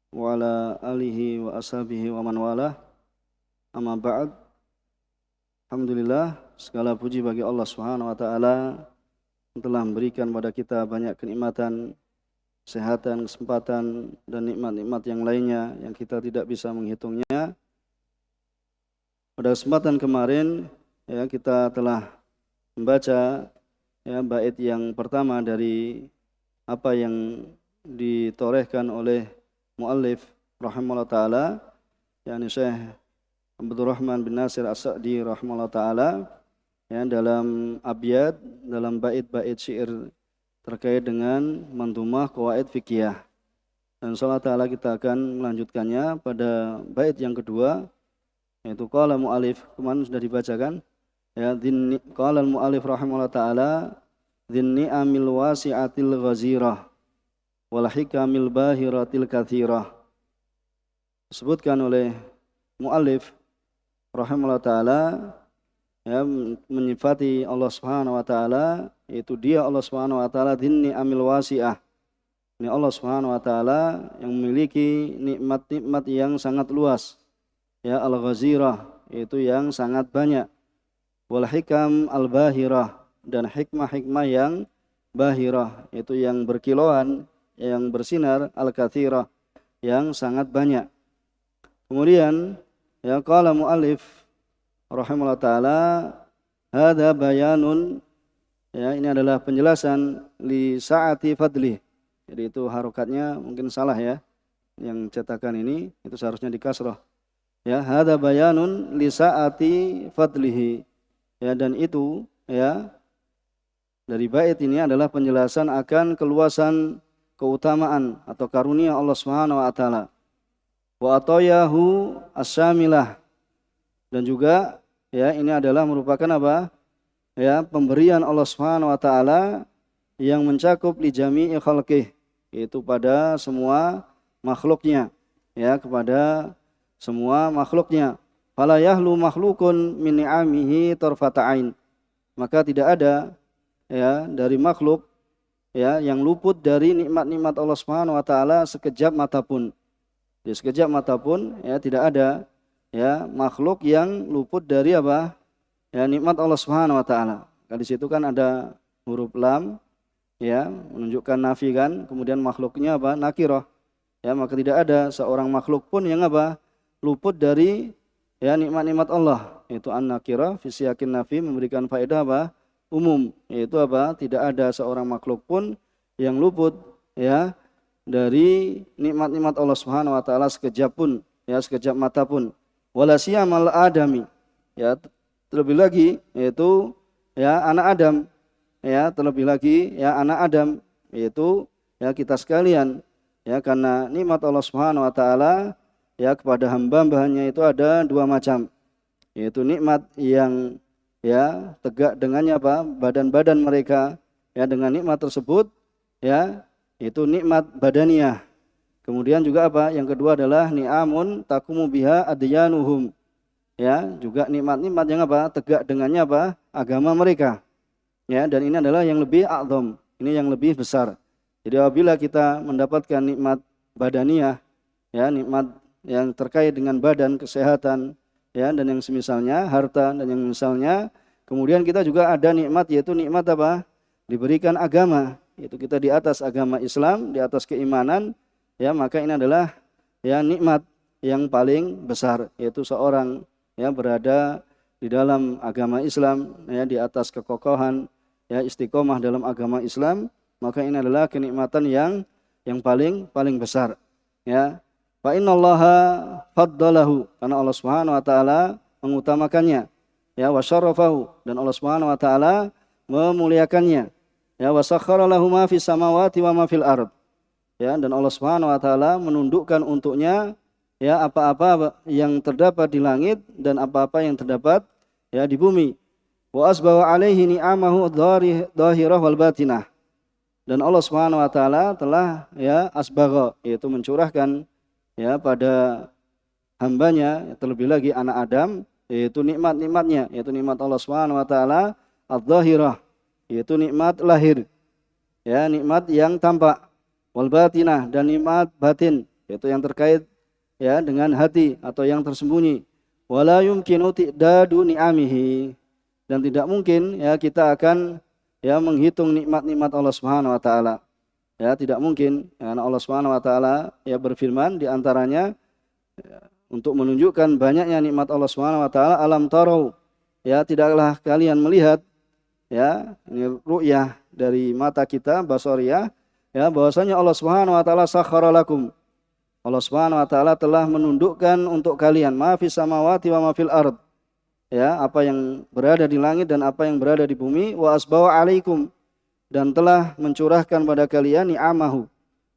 wa ala alihi wa ashabihi wa man walah. Amma ba'd. Alhamdulillah, segala puji bagi Allah Subhanahu wa taala yang telah memberikan pada kita banyak kenikmatan, kesehatan, kesempatan dan nikmat-nikmat yang lainnya yang kita tidak bisa menghitungnya. Pada kesempatan kemarin kita telah membaca bait yang pertama dari apa yang ditorehkan oleh muallif rahimahullah taala, yakni Syekh Abdurrahman bin Nasir As-Sa'di rahimahullah taala, dalam abiyat, dalam bait-bait syair terkait dengan mandhumah qawaid fikih. Dan insyaallah taala kita akan melanjutkannya pada bait yang kedua, yaitu qala muallif, kemarin sudah dibacakan qala al-muallif rahimahullah taala dzinni amil wasi'atil ghazirah wal hikamil bahiratil katsirah. Disebutkan oleh muallif rahimahullah taala menyifati Allah Subhanahu wa taala, yaitu dia Allah Subhanahu wa taala dzinni amil wasi'ah. Ini Allah Subhanahu wa taala yang memiliki nikmat-nikmat yang sangat luas. Al-ghazirah, yaitu yang sangat banyak. Wal hikam al-bahirah, dan hikmah-hikmah yang bahirah, yaitu yang berkilauan, yang bersinar, al-katsirah, yang sangat banyak. Kemudian qala muallif rahimahullah taala hadza bayanun, ini adalah penjelasan li sa'ati fadli. Jadi itu harokatnya mungkin salah yang cetakan ini itu seharusnya di kasrah. Hadza bayanun li sa'ati fadlihi. Dan itu dari bait ini adalah penjelasan akan keluasan keutamaan atau karunia Allah Subhanahu wa taala. Wa atayahu asyamilah, dan juga ini adalah merupakan apa? Pemberian Allah Subhanahu wa taala yang mencakup li jami'i khalqih, yaitu pada semua makhluknya, kepada semua makhluknya. Fala yahlu makhlukun min ni'amihi tarfata ain. Maka tidak ada dari makhluk yang luput dari nikmat-nikmat Allah Subhanahu wa taala sekejap mata pun. Di sekejap mata pun tidak ada makhluk yang luput dari apa? Nikmat Allah Subhanahu wa taala. Di situ kan ada huruf lam menunjukkan nafi kan, kemudian makhluknya apa? Nakirah. Maka tidak ada seorang makhluk pun yang apa? Luput dari nikmat-nikmat Allah. Itu an-nakirah fi siyaqin nafi memberikan faedah apa? Umum, yaitu apa? Tidak ada seorang makhluk pun yang luput dari nikmat-nikmat Allah Subhanahu wa taala sekejap pun, sekejap mata pun. Wala siyamal adami, terlebih lagi yaitu anak Adam, terlebih lagi anak Adam, yaitu kita sekalian, karena nikmat Allah Subhanahu wa taala kepada hamba-hambanya itu ada dua macam, yaitu nikmat yang tegak dengannya apa? Badan-badan mereka dengan nikmat tersebut itu nikmat badaniyah. Kemudian juga apa? Yang kedua adalah ni'amun takumu biha adyanuhum. Juga nikmat-nikmat yang apa? Tegak dengannya apa? Agama mereka. Dan ini adalah yang lebih a'zam, ini yang lebih besar. Jadi apabila kita mendapatkan nikmat badaniyah, nikmat yang terkait dengan badan, kesehatan, dan yang semisalnya, harta dan yang misalnya, kemudian kita juga ada nikmat, yaitu nikmat apa? Diberikan agama, yaitu kita di atas agama Islam, di atas keimanan, maka ini adalah nikmat yang paling besar, yaitu seorang berada di dalam agama Islam, di atas kekokohan, istiqomah dalam agama Islam, maka ini adalah kenikmatan yang paling besar. Fa innallaha faddalahu, karena Allah Subhanahu wa taala mengutamakannya, wa syarrafahu, dan Allah Subhanahu wa taala memuliakannya, wa sakhkhara lahu ma fis samawati wa ma fil ard, dan Allah Subhanahu wa taala menundukkan untuknya apa-apa yang terdapat di langit dan apa-apa yang terdapat di bumi. Wa asbawa alaihi ni'amahu dhahirah wal batinah, dan Allah Subhanahu wa taala telah asbagha, yaitu mencurahkan pada hambanya, terlebih lagi anak Adam, yaitu nikmat-nikmatnya, yaitu nikmat Allah Subhanahu wa taala adz-dzahirah, yaitu nikmat lahir, nikmat yang tampak, wal batinah, dan nikmat batin, yaitu yang terkait ya dengan hati atau yang tersembunyi. Wala yumkinu ti'dadu ni'amihi, dan tidak mungkin ya kita akan ya menghitung nikmat-nikmat Allah Subhanahu wa taala. Ya, tidak mungkin karena Allah Subhanahu wa taala ya berfirman di antaranya ya, untuk menunjukkan banyaknya nikmat Allah Subhanahu wa taala, alam tarau, ya tidaklah kalian melihat, ya ini ru'yah dari mata kita basariyah, ya bahwasanya Allah Subhanahu wa taala sakhkhara lakum, Allah Subhanahu wa taala telah menundukkan untuk kalian ma fis samawati wa ma fil ard, ya apa yang berada di langit dan apa yang berada di bumi, wa asbawa alaikum, dan telah mencurahkan pada kalian ni'amahu,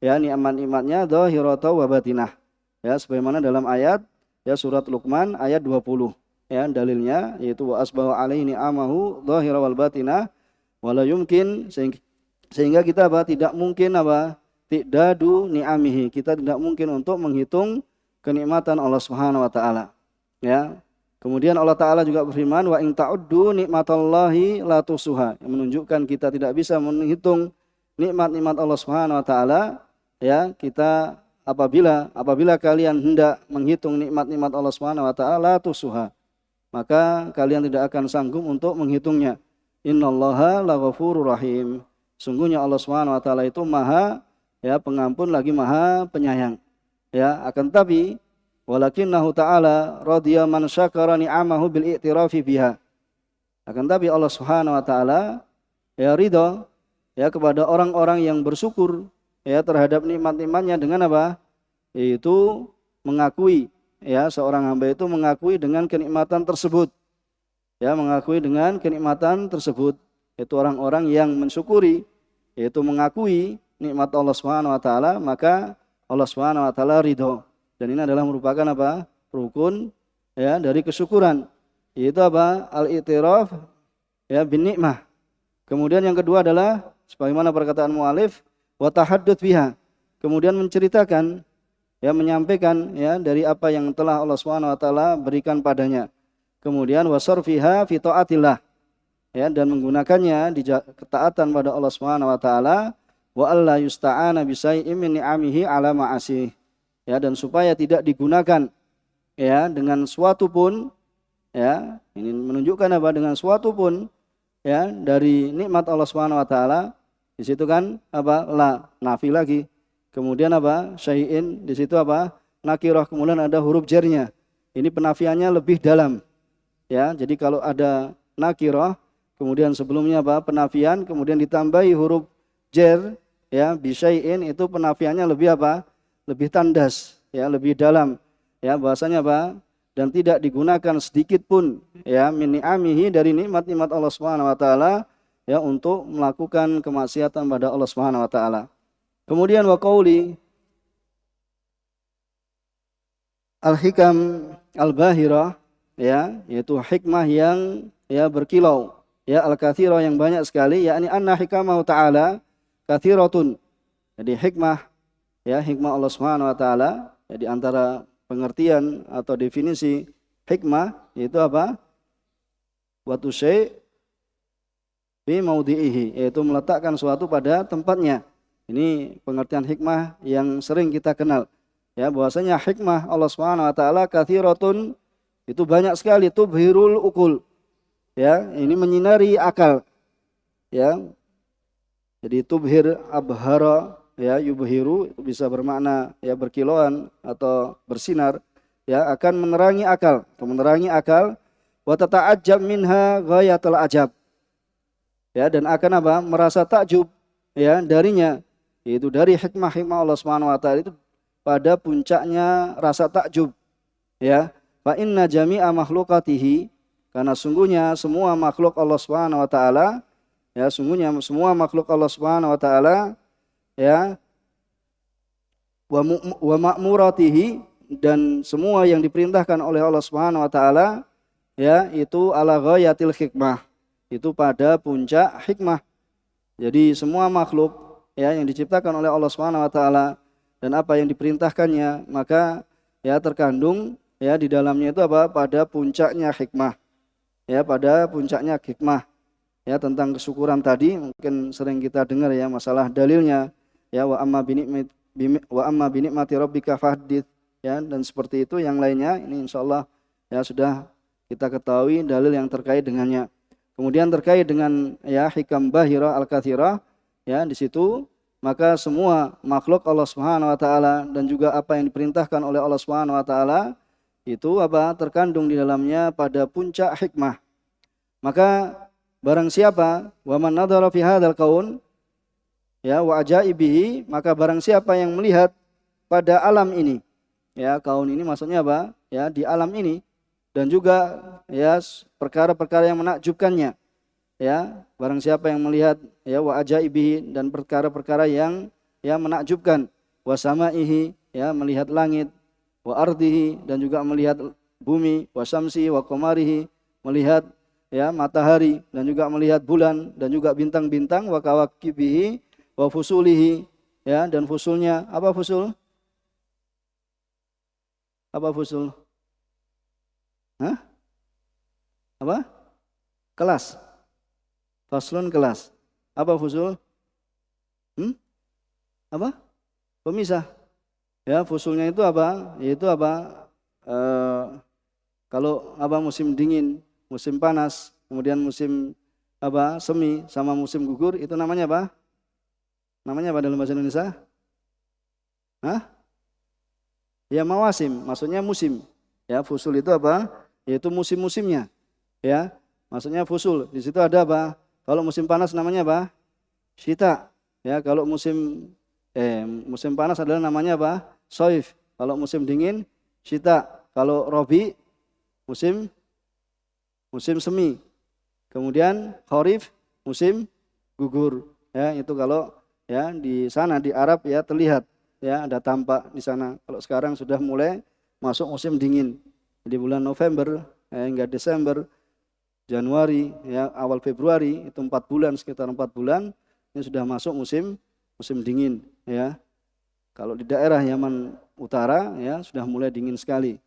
ya nikmat-nikmatnya zahiratan wa batinah, ya sebagaimana dalam ayat ya surat Luqman ayat 20, ya dalilnya yaitu wa asbahu alaihi ni'amahu zahira wal batinah wala yumkin, sehingga kita tidak mungkin ti'dadu ni'amihi, kita tidak mungkin untuk menghitung kenikmatan Allah Subhanahu wa taala, ya. Kemudian Allah Ta'ala juga berfirman, wa in ta'uddu nikmatallahi la tusuha, yang menunjukkan kita tidak bisa menghitung nikmat-nikmat Allah Subhanahu wa taala, ya kita apabila kalian hendak menghitung nikmat-nikmat Allah Subhanahu wa taala la tusuha, maka kalian tidak akan sanggup untuk menghitungnya. Innallaha laghafurur rahim, sungguhnya Allah Subhanahu wa taala itu maha ya pengampun lagi maha penyayang, ya. Akan tapi walakinnahu ta'ala radhiya man syakara ni'amahu bil i'tirafi biha, akan tapi Allah Subhanahu wa taala ya ridha ya kepada orang-orang yang bersyukur ya terhadap nikmat-nikmatnya dengan apa? Yaitu mengakui, ya seorang hamba itu mengakui dengan kenikmatan tersebut, ya mengakui dengan kenikmatan tersebut, itu orang-orang yang mensyukuri, yaitu mengakui nikmat Allah Subhanahu wa taala, maka Allah Subhanahu wa taala ridha. Dan ini adalah merupakan apa? Rukun ya dari kesyukuran. Yaitu apa? Al-i'tiraf ya bin nikmah. Kemudian yang kedua adalah sebagaimana perkataan mu'alif wa tahadduts biha. Kemudian menceritakan ya menyampaikan ya dari apa yang telah Allah Subhanahu wa taala berikan padanya. Kemudian wasarfiha fi taatillah. Ya, dan menggunakannya di ketaatan pada Allah Subhanahu wa taala, wa alla yusta'ana bi syai'in min ni'amihi ala ma'asih. Ya, dan supaya tidak digunakan ya dengan suatu pun, ya ini menunjukkan apa, dengan suatu pun ya dari nikmat Allah Subhanahu wa taala. Di situ kan apa? La, nafi lagi. Kemudian apa? Syai'in, di situ apa? Nakirah, kemudian ada huruf jarnya. Ini penafiannya lebih dalam. Ya, jadi kalau ada nakirah, kemudian sebelumnya apa? Penafian, kemudian ditambahi huruf jar, ya, bi syai'in, itu penafiannya lebih apa? Lebih tandas, ya, lebih dalam, ya, bahasanya apa? Dan tidak digunakan sedikit pun, ya, min ni'amihi, dari nikmat-nikmat Allah Subhanahu wa taala, ya, untuk melakukan kemaksiatan pada Allah Subhanahu wa taala. Kemudian wa qauli al-hikam al-bahirah, ya, yaitu hikmah yang ya berkilau, ya, al-katsirah, yang banyak sekali, yakni anna hikamahu ta'ala katsiratun. Jadi hikmah, ya, hikmah Allah Subhanahu wa taala, ya, di antara pengertian atau definisi hikmah yaitu apa? Watu syai' fi maudhi'ihi, yaitu meletakkan suatu pada tempatnya. Ini pengertian hikmah yang sering kita kenal. Ya, bahwasanya hikmah Allah Subhanahu wa taala katsiratun, itu banyak sekali, tubhirul ukul. Ya, ini menyinari akal. Ya. Jadi tubhir abhara, ya, yubhiru, bisa bermakna ya berkilauan atau bersinar, ya, akan menerangi akal, atau menerangi akal, wa tata'ajjab minha ghayatul ajab. Ya, dan akan apa? Merasa takjub, ya, darinya, yaitu dari hikmah-hikmah Allah Subhanahu wa taala itu pada puncaknya rasa takjub, ya. Fa inna jami'a makhluqatihi, karena sungguhnya semua makhluk Allah Subhanahu wa taala, ya, sungguhnya semua makhluk Allah Subhanahu wa taala, ya, wa ma'muratihi, dan semua yang diperintahkan oleh Allah Subhanahu wa taala, ya, itu ala ghayatil hikmah, itu pada puncak hikmah. Jadi semua makhluk, ya, yang diciptakan oleh Allah Subhanahu wa taala dan apa yang diperintahkannya, maka ya terkandung ya di dalamnya itu apa? Pada puncaknya hikmah. Ya, pada puncaknya hikmah. Ya, tentang kesyukuran tadi mungkin sering kita dengar, ya, masalah dalilnya, ya, wa amma wa amma bi ni'mati rabbika fahdits, ya, dan seperti itu yang lainnya ini insyaallah ya sudah kita ketahui dalil yang terkait dengannya. Kemudian terkait dengan ya hikam bahira al-katsirah, ya di situ maka semua makhluk Allah Subhanahu wa taala dan juga apa yang diperintahkan oleh Allah Subhanahu wa taala itu apa terkandung di dalamnya pada puncak hikmah. Maka barang siapa wa man nadhara fi hadzal kaun ya wa ajaibihi, maka barang siapa yang melihat pada alam ini, ya kaun ini maksudnya apa? Ya di alam ini dan juga ya perkara-perkara yang menakjubkannya. Ya, barang siapa yang melihat ya wa ajaibihi dan perkara-perkara yang ya menakjubkan, wa samaihi ya melihat langit, wa ardihi dan juga melihat bumi, wa syamsi wa qamarihi melihat ya matahari dan juga melihat bulan dan juga bintang-bintang, wa kawakibihi wa fusulihi ya dan fusulnya. Apa fusul? Apa fusul? Hah? Apa? Kelas. Faslun kelas. Apa fusul? Apa? Pemisah. Ya, fusulnya itu apa? Yaitu apa? Kalau apa musim dingin, musim panas, kemudian musim apa? Semi sama musim gugur itu namanya apa? Namanya apa dalam bahasa Indonesia? Hah? Ya mawasim, maksudnya musim. Ya, fusul itu apa? Yaitu musim-musimnya. Ya, maksudnya fusul. Di situ ada apa? Kalau musim panas namanya apa? Syita. Ya, kalau musim panas adalah namanya apa? Soif. Kalau musim dingin, syita. Kalau robi, musim semi. Kemudian kharif, musim gugur. Ya, itu kalau ya di sana di Arab ya terlihat ya ada tampak di sana. Kalau sekarang sudah mulai masuk musim dingin. Di bulan November hingga Desember, Januari, ya awal Februari itu 4 bulan, sekitar 4 bulan ini sudah masuk musim dingin, ya. Kalau di daerah Yaman Utara ya sudah mulai dingin sekali.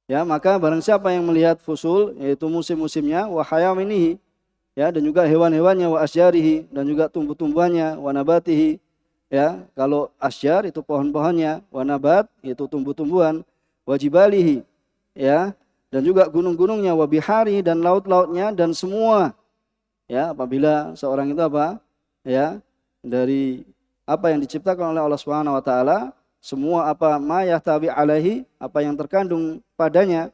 Ya, maka barang siapa yang melihat fusul yaitu musim-musimnya wa hayaminihi ya dan juga hewan-hewannya wa asyarihi dan juga tumbuh-tumbuhannya wa nabatihi ya. Kalau asyar itu pohon-pohonnya, wa nabat itu tumbuh-tumbuhan, wa jibalihi ya dan juga gunung-gunungnya, wa bihari dan laut-lautnya dan semua ya apabila seorang itu apa ya dari apa yang diciptakan oleh Allah Subhanahu wa taala, semua apa ma yahtawi alaihi apa yang terkandung padanya,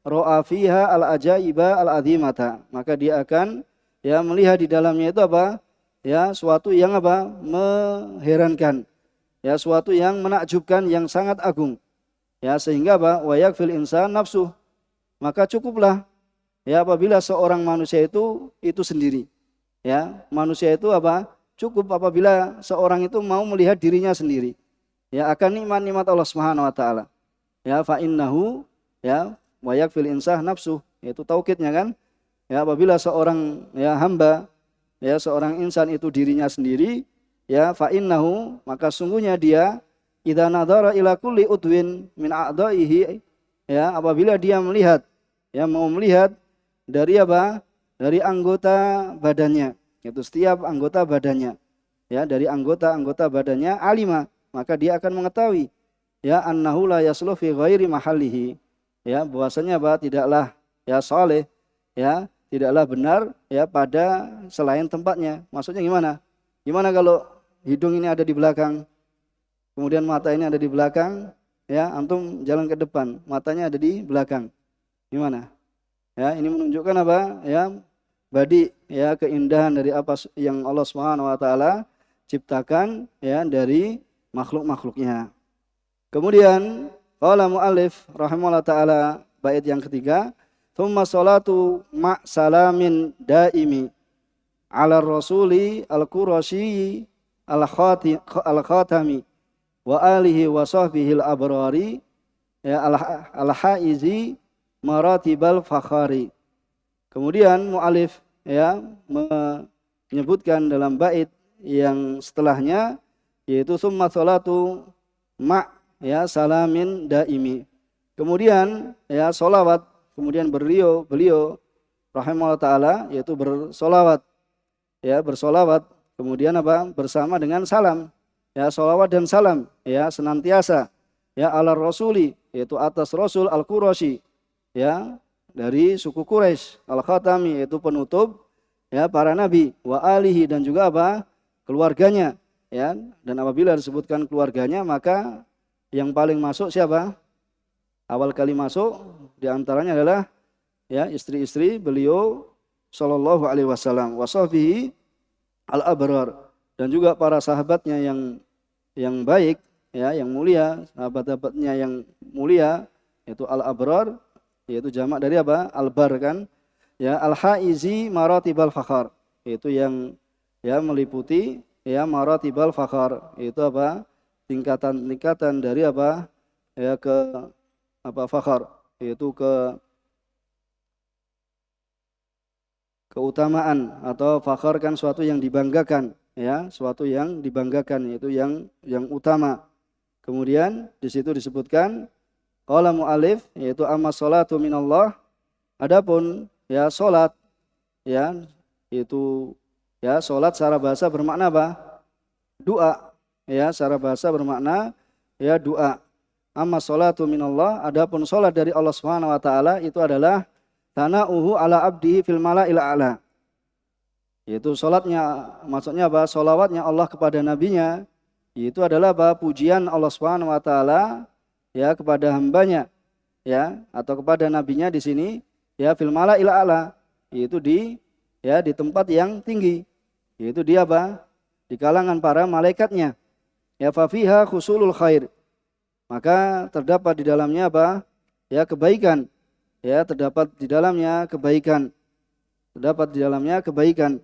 ra'a fiha al ajaiba al azimata, maka dia akan ya melihat di dalamnya itu apa ya suatu yang apa mengherankan ya suatu yang menakjubkan yang sangat agung ya sehingga apa wa yakfil insan nafsu, maka cukuplah ya apabila seorang manusia itu sendiri ya manusia itu apa cukup apabila seorang itu mau melihat dirinya sendiri ya akan nikmat-nikmat Allah Subhanahu wa taala ya fa innahu ya wa yakfil insan nafsu, itu taukidnya kan ya apabila seorang ya hamba ya seorang insan itu dirinya sendiri ya fa innahu maka sungguhnya dia idza nadhara ila kulli udwin min a'dha'ihi ya apabila dia melihat ya mau melihat dari apa dari anggota badannya, itu setiap anggota badannya ya dari anggota badannya alima, maka dia akan mengetahui ya annahu la yaslu fi ghairi mahallihi ya bahwasanya apa tidaklah ya saleh ya tidaklah benar ya pada selain tempatnya. Maksudnya gimana? Gimana kalau hidung ini ada di belakang, kemudian mata ini ada di belakang, ya antum jalan ke depan, matanya ada di belakang. Gimana? Ya, ini menunjukkan apa? Ya, badi ya keindahan dari apa yang Allah Subhanahu wa taala ciptakan ya dari makhluk-makhluknya. Kemudian qala muallif rahimahullah taala bait yang ketiga, thumma salatu ma salamin daimi ala rasuli al-qurasyi al-khatami wa alihi wa sahbihi al-abrari ya al-haizi maratibal fakhari. Kemudian mu'alif ya menyebutkan dalam bait yang setelahnya yaitu summa salatu ma ya salamin daimi. Kemudian ya solawat, kemudian beliau rahimahullah taala yaitu bersolawat ya bersolawat kemudian apa? Bersama dengan salam. Ya, sholawat dan salam ya senantiasa ya ala rasuli, yaitu atas Rasul al-Quraisy ya dari suku Quraisy, al-Khatami, yaitu penutup ya para nabi, wa alihi, dan juga apa? Keluarganya ya. Dan apabila disebutkan keluarganya, maka yang paling masuk siapa? Awal kali masuk diantaranya adalah ya istri-istri beliau sallallahu alaihi wasallam, wa sahbihi al-abrar, dan juga para sahabatnya yang baik ya, yang mulia, sahabat-sahabatnya yang mulia, yaitu al-abrar, yaitu jamak dari apa? Al-bar kan? Ya, al-haizi maratibal fakhar, yaitu yang ya meliputi ya maratibal fakhar, itu apa? Tingkatan-tingkatan dari apa? Ya ke apa fakhar, yaitu keutamaan, atau fakhar kan suatu yang dibanggakan ya, suatu yang dibanggakan, yaitu yang utama. Kemudian di situ disebutkan qala mu'alif, yaitu amma sholatu minallah, adapun ya salat ya itu ya salat secara bahasa bermakna apa? Doa ya, secara bahasa bermakna ya doa. Amma sholatu minallah, adapun salat dari Allah Subhanahu wa taala itu adalah tana'uhu ala abdihi fil mala'il a'la. Yaitu salatnya, maksudnya apa? Salawatnya Allah kepada nabinya, itu adalah apa? Pujian Allah Subhanahu wa taala ya kepada hambanya ya, atau kepada nabinya di sini ya fil mala'il a'la, yaitu di tempat yang tinggi, yaitu dia apa? Di kalangan para malaikatnya. Ya fa fiha khusulul khair. Maka terdapat di dalamnya apa? Ya kebaikan. Ya, terdapat di dalamnya kebaikan. Terdapat di dalamnya kebaikan.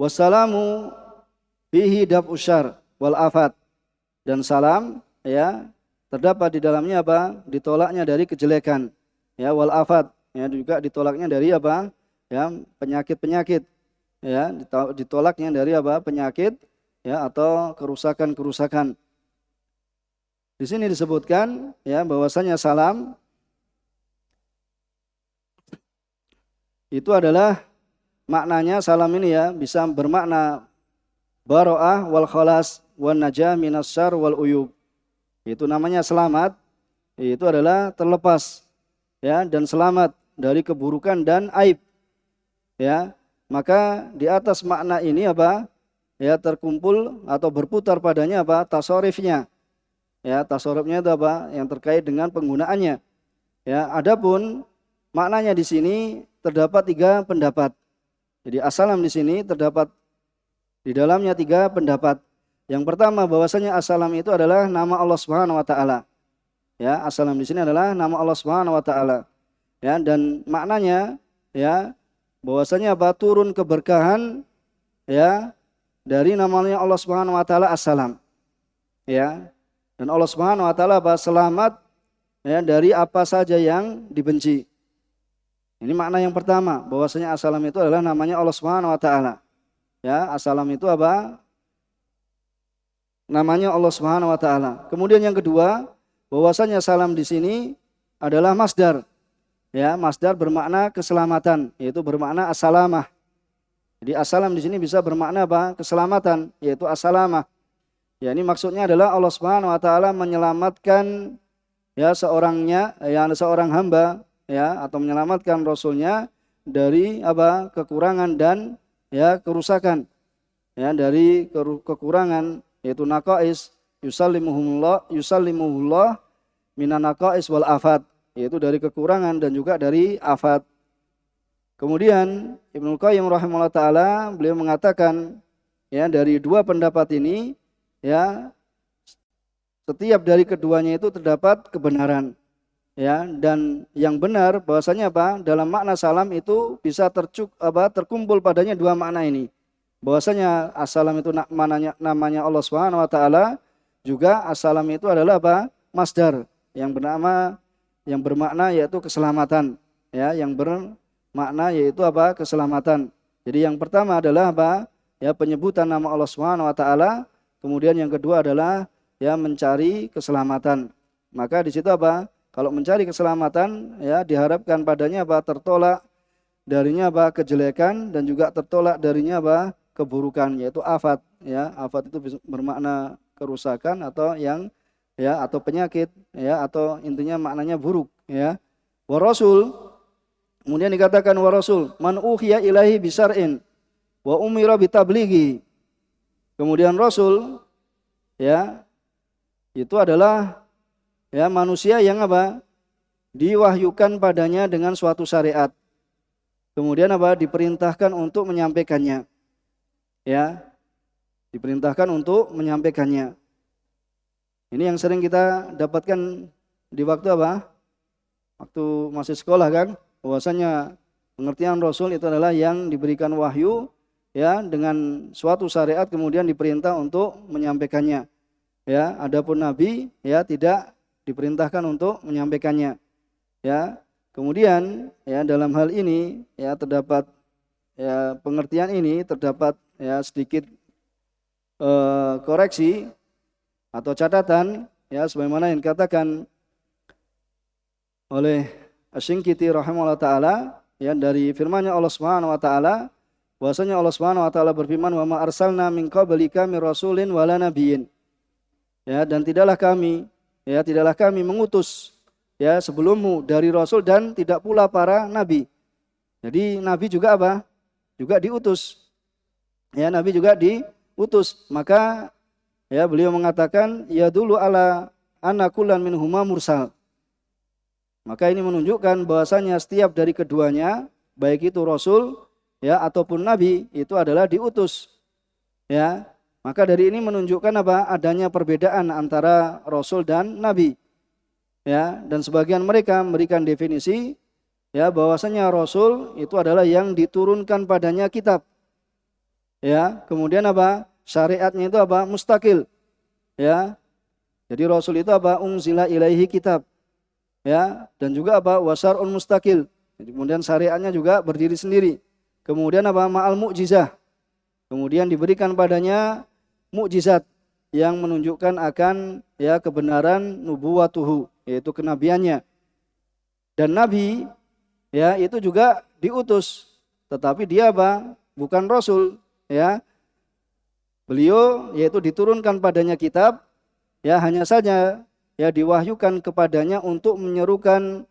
Wassalamu fihi daf'u syarr wal afat. Dan salam ya terdapat di dalamnya apa? Ditolaknya dari kejelekan. Ya, wal afat, ya juga ditolaknya dari apa? Ya, penyakit-penyakit. Ya, ditolaknya dari apa? Penyakit ya atau kerusakan-kerusakan. Di sini disebutkan ya bahwasanya salam itu adalah maknanya, salam ini ya bisa bermakna baro'ah wal khalas wan najah minas syarr wal uyub. Itu namanya selamat, itu adalah terlepas ya dan selamat dari keburukan dan aib. Ya, maka di atas makna ini apa? Ya terkumpul atau berputar padanya apa? Tasorifnya. Ya, tasarrufnya itu apa? Yang terkait dengan penggunaannya. Ya, adapun maknanya di sini terdapat 3 pendapat. Jadi assalam di sini terdapat di dalamnya 3 pendapat. Yang pertama bahwasanya assalam itu adalah nama Allah Subhanahu wa taala. Ya, assalam di sini adalah nama Allah Subhanahu wa taala. Ya, dan maknanya ya bahwasanya apa? Turun keberkahan ya dari namanya Allah Subhanahu wa taala assalam. Ya. Dan Allah Subhanahu wa taala selamat ya dari apa saja yang dibenci. Ini makna yang pertama, bahwasanya assalam itu adalah namanya Allah Subhanahu wa taala. Ya, assalam itu apa? Namanya Allah Subhanahu wa taala. Kemudian yang kedua, bahwasanya salam di sini adalah masdar. Ya, masdar bermakna keselamatan, yaitu bermakna assalamah. Jadi assalam di sini bisa bermakna apa? Keselamatan, yaitu assalamah. Ya, ini maksudnya adalah Allah Subhanahu wa taala menyelamatkan ya seorang hamba ya atau menyelamatkan rasulnya dari apa? Kekurangan dan ya kerusakan. Ya, dari kekurangan, yaitu naqais, yusallimuhullah minan naqais wal afat, yaitu dari kekurangan dan juga dari afat. Kemudian Ibnu Qayyim rahimahullah taala beliau mengatakan ya dari 2 pendapat ini ya setiap dari keduanya itu terdapat kebenaran ya, dan yang benar bahwasanya apa? Dalam makna salam itu bisa terkumpul padanya 2 makna ini. Bahwasanya assalam itu namanya Allah Subhanahu wa taala, juga assalam itu adalah apa? Masdar yang bermakna yaitu keselamatan ya, yang bermakna yaitu apa? Keselamatan. Jadi yang pertama adalah apa? Ya, penyebutan nama Allah Subhanahu wa taala. Kemudian yang kedua adalah ya mencari keselamatan. Maka di situ apa? Kalau mencari keselamatan ya diharapkan padanya apa? Tertolak darinya apa? Kejelekan, dan juga tertolak darinya apa? Keburukan, yaitu afat. Ya, afat itu bermakna kerusakan atau yang ya atau penyakit ya atau intinya maknanya buruk ya. Wa rasul, kemudian dikatakan wa rasul man uhiya ilaihi bisar'in wa umira bitablighi. Kemudian rasul ya itu adalah ya manusia yang apa? Diwahyukan padanya dengan suatu syariat. Kemudian apa? Diperintahkan untuk menyampaikannya. Ya. Diperintahkan untuk menyampaikannya. Ini yang sering kita dapatkan di waktu apa? Waktu masih sekolah kan? Bahwasanya pengertian Rasul itu adalah yang diberikan wahyu ya dengan suatu syariat kemudian diperintah untuk menyampaikannya. Ya, adapun nabi ya tidak diperintahkan untuk menyampaikannya. Ya. Kemudian ya dalam hal ini ya terdapat ya pengertian ini terdapat ya sedikit koreksi atau catatan ya sebagaimana yang dikatakan oleh Asy-Syinkiti rahimahullah taala ya dari firman-Nya Allah Subhanahu wa taala bahwasanya Allah Subhanahu wa taala berfirman wa ma arsalna min qablika mir rasulin wala nabiyyin. Ya, dan tidaklah kami mengutus ya sebelummu dari rasul dan tidak pula para nabi. Jadi nabi juga apa? Juga diutus. Ya, nabi juga diutus. Maka ya beliau mengatakan ya dulu ala anna kullan minhuma mursal. Maka ini menunjukkan bahwasanya setiap dari keduanya baik itu rasul ya ataupun nabi itu adalah diutus. Ya. Maka dari ini menunjukkan apa? Adanya perbedaan antara rasul dan nabi. Ya, dan sebagian mereka memberikan definisi ya bahwasanya rasul itu adalah yang diturunkan padanya kitab. Ya, kemudian apa? Syariatnya itu apa? Mustakil. Ya. Jadi rasul itu apa? Unzila ilaihi kitab. Ya, dan juga apa? Wasarun mustakil. Kemudian syariatnya juga berdiri sendiri. Kemudian apa? Ma'al mu'jizah. Kemudian diberikan padanya mukjizat yang menunjukkan akan ya kebenaran nubuwatuhu, yaitu kenabiannya. Dan nabi ya itu juga diutus, tetapi dia apa? Bukan rasul, ya. Beliau yaitu diturunkan padanya kitab, ya hanya saja ya diwahyukan kepadanya untuk menyerukan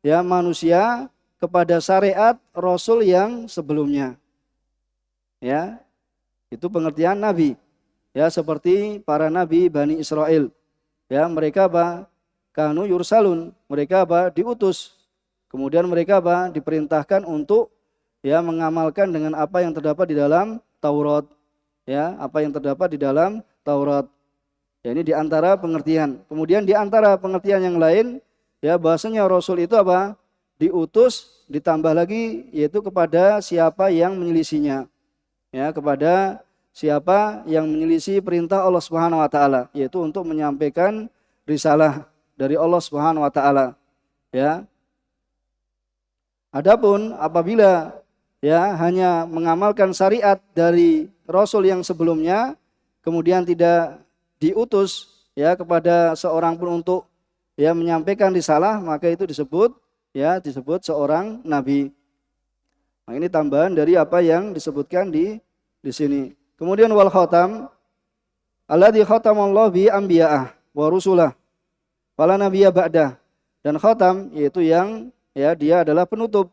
ya manusia kepada syariat rasul yang sebelumnya. Ya. Itu pengertian nabi. Ya seperti para nabi Bani Israel. Ya mereka apa? Kanu yursalun. Mereka apa? Diutus. Kemudian mereka apa? Diperintahkan untuk ya mengamalkan dengan apa yang terdapat di dalam Taurat. Ya, apa yang terdapat di dalam Taurat. Ya ini di antara pengertian. Kemudian di antara pengertian yang lain ya bahasanya rasul itu apa? Diutus ditambah lagi yaitu kepada siapa yang menyelisihinya. Ya, kepada siapa yang menyelisih perintah Allah Subhanahu wa taala, yaitu untuk menyampaikan risalah dari Allah Subhanahu wa taala. Ya. Adapun apabila ya hanya mengamalkan syariat dari rasul yang sebelumnya kemudian tidak diutus ya kepada seorang pun untuk ya menyampaikan risalah, maka itu disebut seorang nabi. Nah, ini tambahan dari apa yang disebutkan di sini. Kemudian wal khatam alladzi khatamallahu bi anbiya'ah wa rusulah fala nabiyya ba'dah. Dan khatam yaitu yang ya dia adalah penutup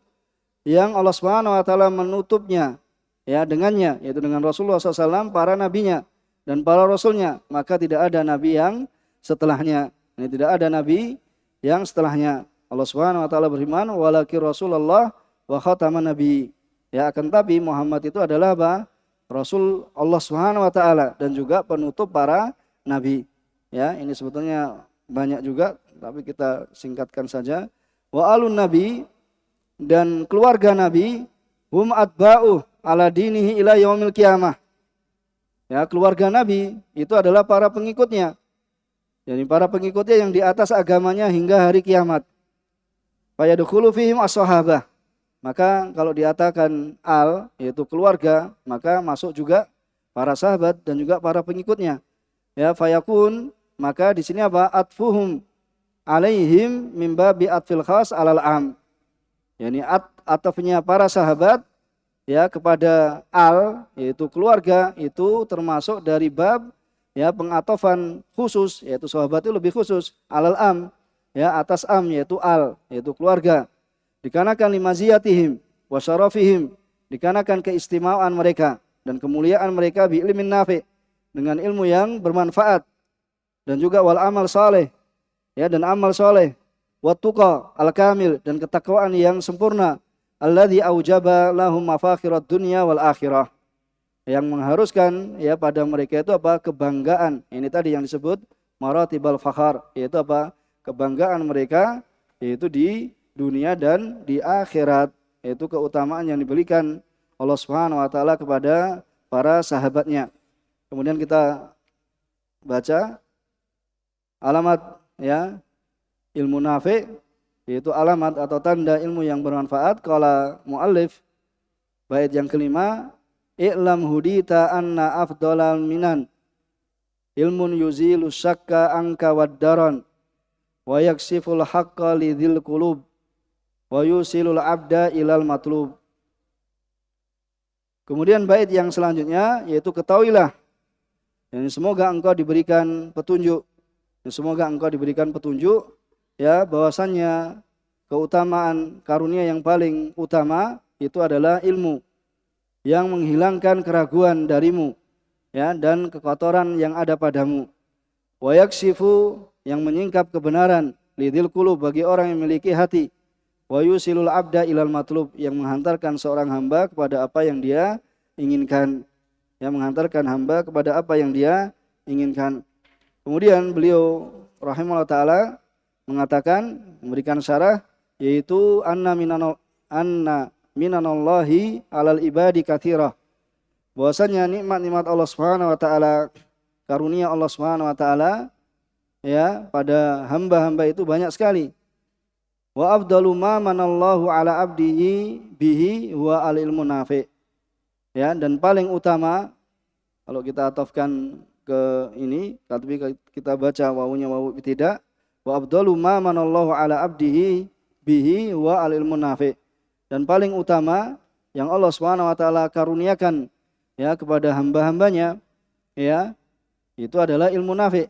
yang Allah Subhanahu wa taala menutupnya ya dengannya, yaitu dengan Rasulullah SAW, para nabinya dan para rasulnya, maka tidak ada nabi yang setelahnya. Ini tidak ada nabi yang setelahnya. Allah Subhanahu wa taala berfirman walakin Rasulullah wa khataman nabi. Ya akan tapi Muhammad itu adalah apa? Rasul Allah Subhanahu wa taala dan juga penutup para nabi. Ya, ini sebetulnya banyak juga tapi kita singkatkan saja. Wa alun nabi, dan keluarga nabi hum atba'u ala dinihi ila yaumil qiyamah. Ya, keluarga nabi itu adalah para pengikutnya. Jadi para pengikutnya yang di atas agamanya hingga hari kiamat. Fa yadkhulu fihim as-sahabah. Maka kalau dikatakan al, yaitu keluarga, maka masuk juga para sahabat dan juga para pengikutnya. Ya, fayakun, maka di sini apa? Atfuhum alaihim mim babi atfil khas alal am. Yani atafnya para sahabat ya kepada al, yaitu keluarga, itu termasuk dari bab ya pengatofan khusus, yaitu sahabat itu lebih khusus, alal am, ya atas am, yaitu al, yaitu keluarga. Dikarenakan limaziyatihim wa syarafihim, dikarenakan keistimewaan mereka dan kemuliaan mereka bi ilmin nafi, dengan ilmu yang bermanfaat, dan juga wal amal saleh, ya dan amal saleh, wa tuqa al kamil, dan ketakwaan yang sempurna, alladzi aujaba lahum mafakhirat dunya wal akhirah, yang mengharuskan ya pada mereka itu apa? Kebanggaan. Ini tadi yang disebut maratibal fakhar, yaitu apa? Kebanggaan mereka yaitu di dunia dan di akhirat, yaitu keutamaan yang diberikan Allah Subhanahu wa taala kepada para sahabatnya. Kemudian kita baca alamat ya ilmu nafi, yaitu alamat atau tanda ilmu yang bermanfaat. Qala muallif, bait yang kelima, i'lam hudita anna afdalal minan ilmun yuzilu syakka anka waddaran wa yaksiful haqqa lidzil qulub wa yusilul abda ilal matlub. Kemudian bait yang selanjutnya yaitu ketahuilah, dan semoga engkau diberikan petunjuk, dan semoga engkau diberikan petunjuk ya bahwasannya keutamaan karunia yang paling utama itu adalah ilmu yang menghilangkan keraguan darimu ya dan kekotoran yang ada padamu. Wa yaksifu, yang menyingkap kebenaran, lidil qulub, bagi orang yang memiliki hati. Wa yusilul abda ilal matlub, yang menghantarkan seorang hamba kepada apa yang dia inginkan. Yang menghantarkan hamba kepada apa yang dia inginkan. Kemudian beliau rahimahullah taala mengatakan, memberikan syarah, yaitu anna minanallahi alal ibadi katsirah, bahwasanya nikmat-nikmat Allah Subhanahu wa taala, karunia Allah Subhanahu wa taala ya pada hamba-hamba itu banyak sekali. Wa afdalu ma manallahu ala abdihi bihi wa al ilmu nafi. Ya, dan paling utama kalau kita atafkan ke ini, tapi kita baca wawunya wawu tidak, wa afdalu ma manallahu ala abdihi bihi wa al ilmu nafi. Dan paling utama yang Allah Subhanahu wa taala karuniakan ya kepada hamba-hambanya ya itu adalah ilmu nafi,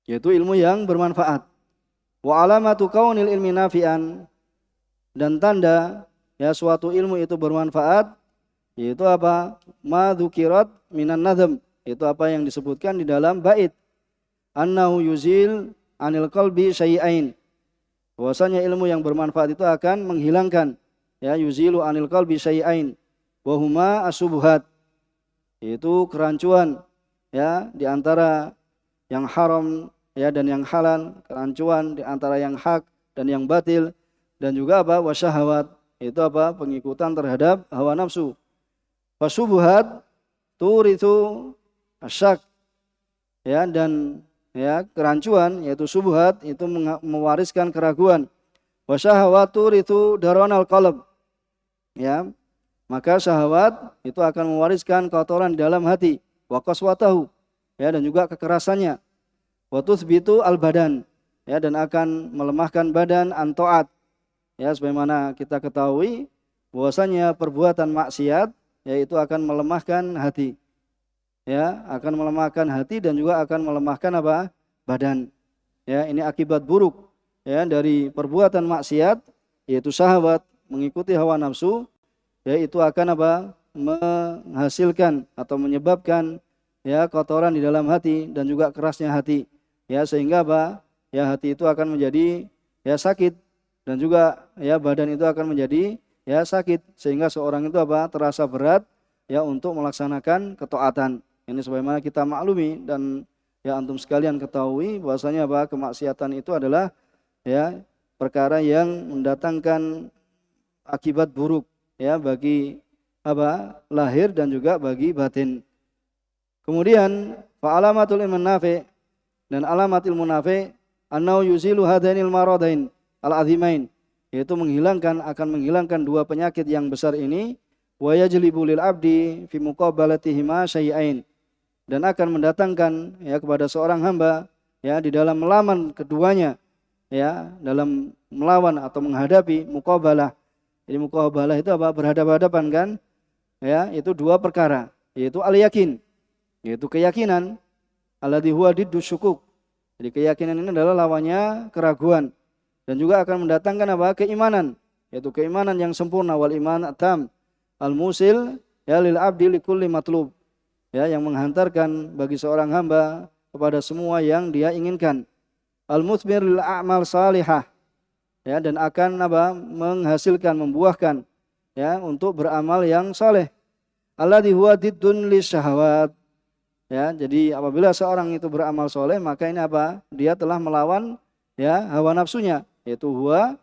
yaitu ilmu yang bermanfaat. Wa alamatu kaunil ilmi nafi'an, dan tanda ya suatu ilmu itu bermanfaat yaitu apa? Ma dzukirat minan nazm, itu apa yang disebutkan di dalam bait. Annahu yuzil anil qalbi syai'ain, bahwasanya ilmu yang bermanfaat itu akan menghilangkan ya yuzilu anil qalbi syai'ain wa huma asyubhat, yaitu kerancuan ya di antara yang haram ya dan yang halal, kerancuan di antara yang hak dan yang batil, dan juga apa? Wasyahawat, itu apa? Pengikutan terhadap hawa nafsu. Wasyubhat turithu asyak, ya dan ya kerancuan yaitu syubhat itu mewariskan keraguan. Wasyahawat turithu daronal qalb, ya maka syahwat itu akan mewariskan kotoran di dalam hati, wa qaswatahu ya dan juga kekerasannya, wa tuthbitu al badan ya dan akan melemahkan badan an taat ya, sebagaimana kita ketahui bahwasanya perbuatan maksiat yaitu akan melemahkan hati ya, akan melemahkan hati dan juga akan melemahkan apa? Badan ya. Ini akibat buruk ya dari perbuatan maksiat, yaitu syahwat, mengikuti hawa nafsu ya, itu akan apa? Menghasilkan atau menyebabkan ya kotoran di dalam hati dan juga kerasnya hati ya, sehingga apa? Ya hati itu akan menjadi ya sakit, dan juga ya badan itu akan menjadi ya sakit, sehingga seorang itu apa? Terasa berat ya untuk melaksanakan ketaatan. Ini sebagaimana kita maklumi dan ya antum sekalian ketahui bahwasanya apa? Kemaksiatan itu adalah ya perkara yang mendatangkan akibat buruk ya bagi apa? Lahir dan juga bagi batin. Kemudian fa alamatul ilmun nafi, dan alamat ilmu nafi annau yuzilu hadanil maradain al-azimain, yaitu akan menghilangkan dua penyakit yang besar ini, wa yajlibu lil abdi fi muqabalatihima syai'ain, dan akan mendatangkan ya kepada seorang hamba ya di dalam melawan keduanya ya dalam melawan atau menghadapi muqabalah. Jadi muqabalah itu apa? Berhadapan-hadapan kan? Ya, itu dua perkara, yaitu al-yakin, yaitu keyakinan, alladzi huwa diddu syukuk. Jadi keyakinan ini adalah lawannya keraguan dan juga akan mendatangkan apa? Keimanan, yaitu keimanan yang sempurna, wal iman atam al-musil ya lil abdi likulli matlub. Ya, yang menghantarkan bagi seorang hamba kepada semua yang dia inginkan. Al-muthmir lil a'mal salihah. Ya, dan akan apa? Menghasilkan, membuahkan ya untuk beramal yang saleh. Alladzi huwa diddun lisyahawat. Ya, jadi apabila seorang itu beramal soleh, maka ini apa? Dia telah melawan ya hawa nafsunya, yaitu huwa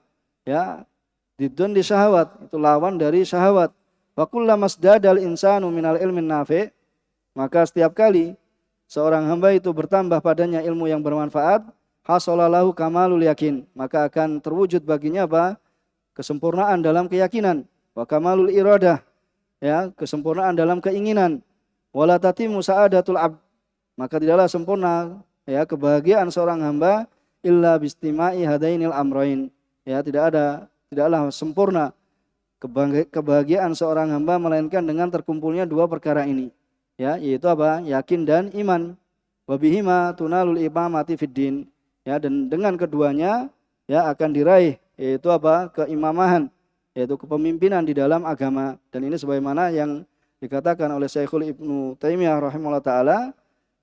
ya diddun lisyahawat, itu lawan dari syahwat. Wa kullama masdadal insanu minal ilmin nafi', maka setiap kali seorang hamba itu bertambah padanya ilmu yang bermanfaat, hasalalahu kamalul yakin, maka akan terwujud baginya apa? Kesempurnaan dalam keyakinan. Wa kamalul iradah, ya, kesempurnaan dalam keinginan. Wala tatimu sa'adatul abd, maka tidaklah sempurna ya kebahagiaan seorang hamba illa bistima'i hadainil amrain. Ya, tidaklah sempurna kebahagiaan seorang hamba melainkan dengan terkumpulnya dua perkara ini. Ya, yaitu apa? Yakin dan iman. Wa bihima tunalul imamati fid din. Ya, dan dengan keduanya ya akan diraih yaitu apa? Keimamahan, yaitu kepemimpinan di dalam agama. Dan ini sebagaimana yang dikatakan oleh Syekhul Ibnu Taimiyah rahimahullah taala,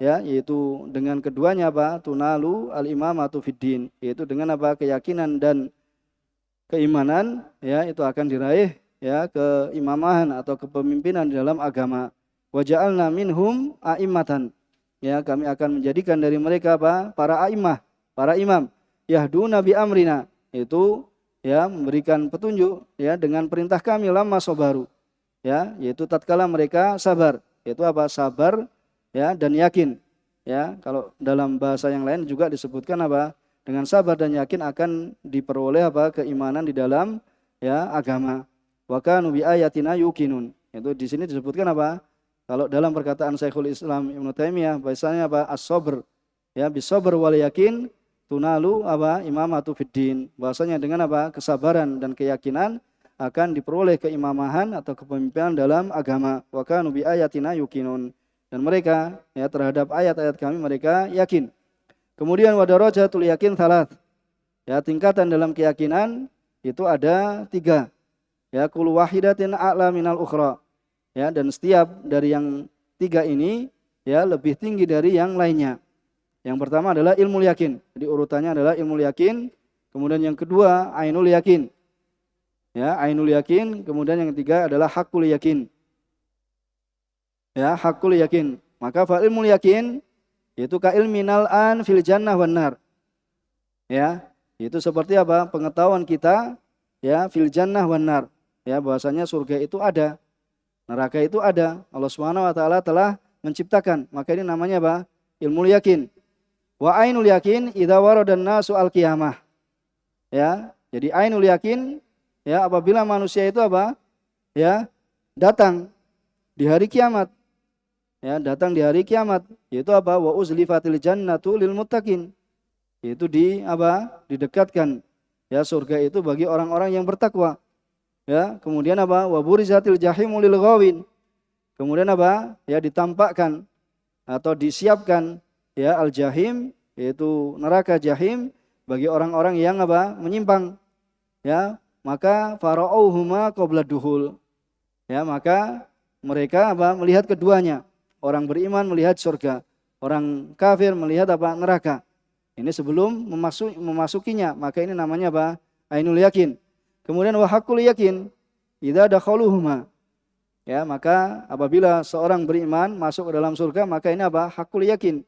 ya, yaitu dengan keduanya apa? Tunalu al-imamatu fid din, yaitu dengan apa? Keyakinan dan keimanan ya itu akan diraih ya keimamahan atau kepemimpinan di dalam agama. Wa ja'alna minhum a'immatan. Ya, kami akan menjadikan dari mereka apa? Para a'immah, para imam. Yahduna bi amrina, itu ya memberikan petunjuk ya dengan perintah kami lama sabaru. Ya, yaitu tatkala mereka sabar. Yaitu apa? Sabar ya dan yakin. Ya, kalau dalam bahasa yang lain juga disebutkan apa? Dengan sabar dan yakin akan diperoleh apa? Keimanan di dalam ya agama. Wa kanu bi ayatina yuqinun. Itu di sini disebutkan apa? Kalau dalam perkataan Syekhul Islam Ibnu Taimiyah bahasanya apa? As-sabr. Ya, bis-sabr wal yakin tunalu apa? Imamatu fiddin. Bahasanya dengan apa? Kesabaran dan keyakinan akan diperoleh keimamahan atau kepemimpinan dalam agama. Wa kanu bi ayatina yuqinun. Dan mereka ya terhadap ayat-ayat kami mereka yakin. Kemudian wa darajatul yakin salat. Ya, tingkatan dalam keyakinan itu ada 3. Ya, kullu wahidatin a'la minal ukhra. Ya, dan setiap dari yang 3 ini ya lebih tinggi dari yang lainnya. Yang pertama adalah ilmu yakin. Jadi urutannya adalah ilmu yakin, kemudian yang kedua ainul yakin. Ya, ainul yakin, kemudian yang ketiga adalah hakul yakin. Ya, hakul yakin. Maka fa ilmu yakin yaitu ka ilminal an fil jannah wan nar. Ya, itu seperti apa? Pengetahuan kita ya fil jannah wan nar. Ya, bahwasanya surga itu ada. Neraka itu ada. Allah Subhanahu wa taala telah menciptakan. Maka ini namanya apa? Ilmu yakin. Wa ainul yakin idza waradan nasu al-qiyamah. Ya, jadi ainul yakin ya apabila manusia itu apa? Ya, datang di hari kiamat. Ya, datang di hari kiamat. Yaitu apa? Wa uzlifatil jannatu lil muttaqin. Itu di apa? Didekatkan ya surga itu bagi orang-orang yang bertakwa. Ya, kemudian apa? Wa burizatil jahimu lil ghawin. Kemudian apa? Ya, ditampakkan atau disiapkan ya al-jahim, yaitu neraka jahim bagi orang-orang yang apa? Menyimpang. Ya, maka fara'uhuma qabla duhul. Ya, maka mereka apa? Melihat keduanya. Orang beriman melihat surga, orang kafir melihat apa? Neraka. Ini sebelum memasukinya, maka ini namanya apa? Ainul yakin. Kemudian wa haqqul yakin idza dakhaluhuma. Ya, maka apabila seorang beriman masuk ke dalam surga, maka ini apa? Haqqul yakin.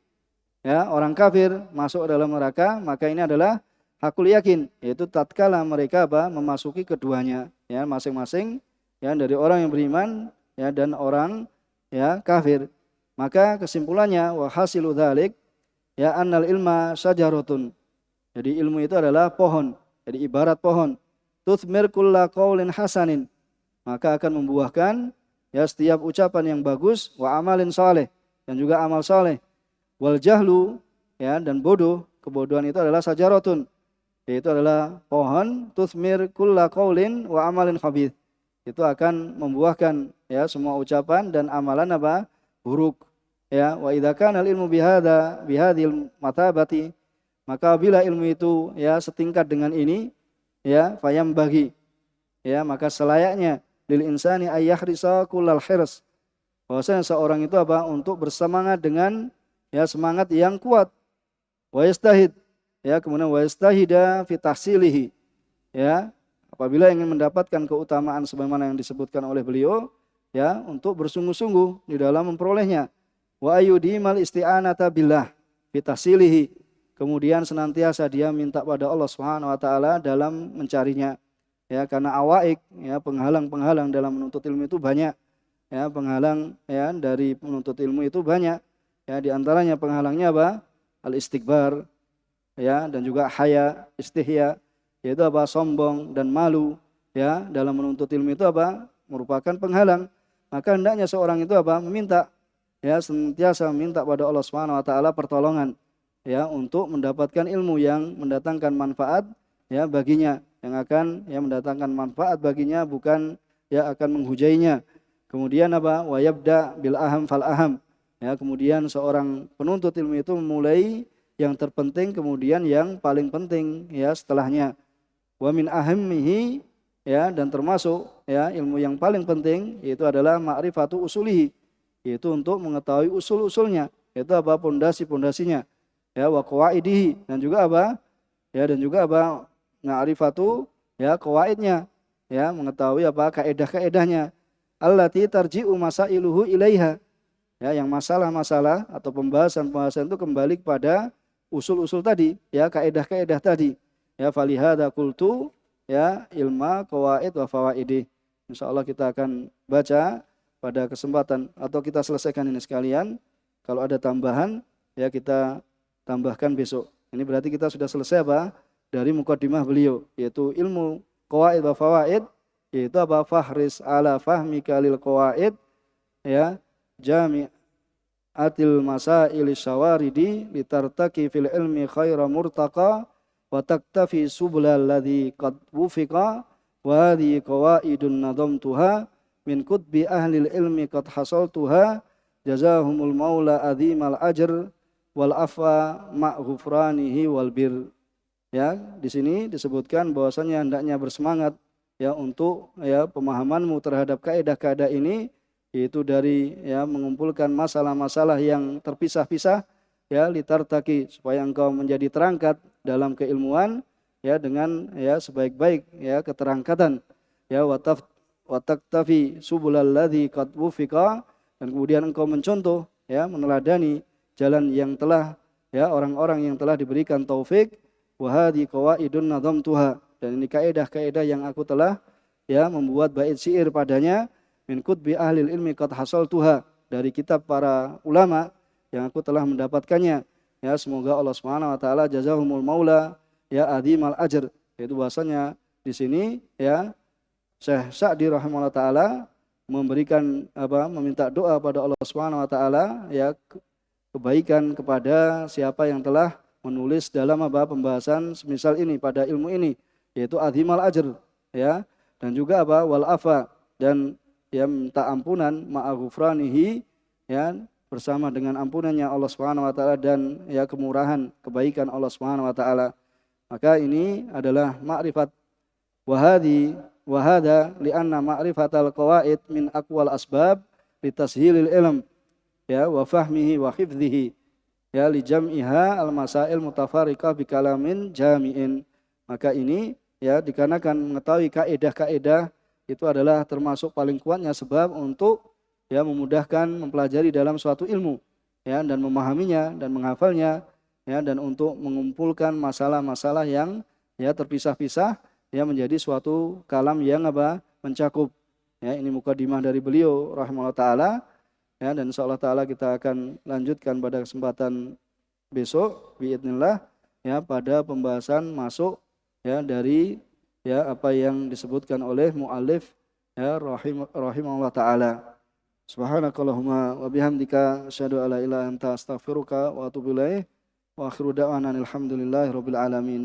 Ya, orang kafir masuk ke dalam neraka, maka ini adalah haqqul yakin, yaitu tatkala mereka apa? Memasuki keduanya, ya, masing-masing ya dari orang yang beriman ya dan orang ya kafir. Maka kesimpulannya wa hasilu dzalik ya annal ilma syajaratun. Jadi ilmu itu adalah pohon. Jadi ibarat pohon. Tuthmir kulla qaulin hasanin, maka akan membuahkan ya setiap ucapan yang bagus, wa amalin saleh, dan juga amal saleh. Wal jahlu ya dan bodoh, kebodohan itu adalah sajaratun. yaitu adalah pohon tusmir kulla qaulin wa amalin khabith. Itu akan membuahkan ya semua ucapan dan amalan apa? Buruk. Ya, wa idza kana ilmu bihadhil matabati, maka bila ilmu itu ya setingkat dengan ini ya fayam bagi ya maka selayaknya lil insani ayyahrisa kullal hirs, bahwasanya seorang itu apa? Untuk bersemangat dengan ya semangat yang kuat. Wa yastahid ya, kemudian wa yastahida fi tahsilihi ya, apabila ingin mendapatkan keutamaan sebagaimana yang disebutkan oleh beliau ya, untuk bersungguh-sungguh di dalam memperolehnya. Wa ayyudimal isti'anata billah fi tahsilihi, kemudian senantiasa dia minta pada Allah Subhanahu wa taala dalam mencarinya ya, karena awaik ya, penghalang-penghalang dalam menuntut ilmu itu banyak ya, penghalang ya dari menuntut ilmu itu banyak ya, di antaranya penghalangnya apa? Al istikbar ya, dan juga haya, istihya, yaitu apa? Sombong dan malu ya, dalam menuntut ilmu itu apa? Merupakan penghalang. Maka hendaknya seorang itu apa? Meminta ya, senantiasa minta pada Allah Subhanahu wa taala pertolongan ya, untuk mendapatkan ilmu yang mendatangkan manfaat ya baginya, yang akan ya mendatangkan manfaat baginya, bukan ya akan menghujainya. Kemudian apa? Wa yabda bil aham fal aham ya, kemudian seorang penuntut ilmu itu memulai yang terpenting, kemudian yang paling penting ya setelahnya. Wa min ahammihi ya, dan termasuk ya ilmu yang paling penting yaitu adalah ma'rifatu usulihi, yaitu untuk mengetahui usul-usulnya, yaitu apa? Pondasi-pondasinya ya, wa qawaidihi, dan juga apa? Ya, dan juga apa? Ma'rifatu ya qawaidnya ya, mengetahui apa? Kaedah-kaedahnya. Allati tarji'u masailuhu ilaiha ya, yang masalah-masalah atau pembahasan-pembahasan itu kembali kepada usul-usul tadi ya, kaedah-kaedah tadi ya. Falihada qultu ya ilma qawaid wa fawaidih. Insyaallah kita akan baca pada kesempatan, atau kita selesaikan ini sekalian. Kalau ada tambahan ya kita tambahkan besok. Ini berarti kita sudah selesai apa? Dari muqaddimah beliau, yaitu ilmu qawaid wa fawaid, yaitu apa? Fahris ala fahmika lil qawaid ya, jami'atil masail syawaridi litartaki fil ilmi khaira murtaqa wa taktafi subulal ladzi qad wufiqa wa hadhihi qawaidun nadamtuha min kutbi ahli ilmi qad hasaltuha jazahumul maula azimal ajr wal afwa ma' ghufranihi wal bir. Ya, di sini disebutkan bahwasanya hendaknya bersemangat ya untuk ya pemahamanmu terhadap kaidah-kaidah ini, yaitu dari ya mengumpulkan masalah-masalah yang terpisah-pisah ya, litartaki, supaya engkau menjadi terangkat dalam keilmuan ya, dengan ya sebaik-baik ya keterangkatan ya, wa taktafi subulal ladzi qad wufiqa, dan kemudian engkau mencontoh ya, meneladani jalan yang telah ya orang-orang yang telah diberikan taufik. Wa hadhi qawaidun nadamtuha, dan ini kaidah-kaidah yang aku telah ya membuat bait syair padanya, min kutbi ahlil ilmi qad hasaltuha, dari kitab para ulama yang aku telah mendapatkannya ya. Semoga Allah Subhanahu wa taala jazahumul maula ya azimal ajr, yaitu bahasanya di sini ya Syekh Sa'di rahimahullah taala memberikan apa? Meminta doa pada Allah Subhanahu wa taala ya kebaikan kepada siapa yang telah menulis dalam apa? Pembahasan semisal ini pada ilmu ini, yaitu azimal ajr ya, dan juga apa? Wal afa, dan ya minta ampunan ma'a ghufranihi ya, bersama dengan ampunannya Allah Subhanahu wa taala, dan ya kemurahan kebaikan Allah Subhanahu wa taala. Maka ini adalah ma'rifat wa hadha li'anna ma'rifatal qawaid min aqwal asbab litashilil ilm ya wa fahmihi wa hifdhihi ya li jam'iha al masail mutafariqah bi kalamin jami'in. Maka ini ya dikarenakan mengetahui kaidah-kaidah itu adalah termasuk paling kuatnya sebab untuk ya memudahkan mempelajari dalam suatu ilmu ya, dan memahaminya dan menghafalnya ya, dan untuk mengumpulkan masalah-masalah yang ya terpisah-pisah ya menjadi suatu kalam yang apa? Mencakup. Ya, ini mukadimah dari beliau rahimahullah taala. Ya, dan insyaallah taala kita akan lanjutkan pada kesempatan besok biidznillah ya, pada pembahasan masuk ya dari ya apa yang disebutkan oleh muallif ya rahimahullah taala. Subhanakallahumma wa bihamdika asyhadu alla ilaha illa anta astaghfiruka wa atubu ilaik wa akhiru da'wana alhamdulillahi rabbil alamin.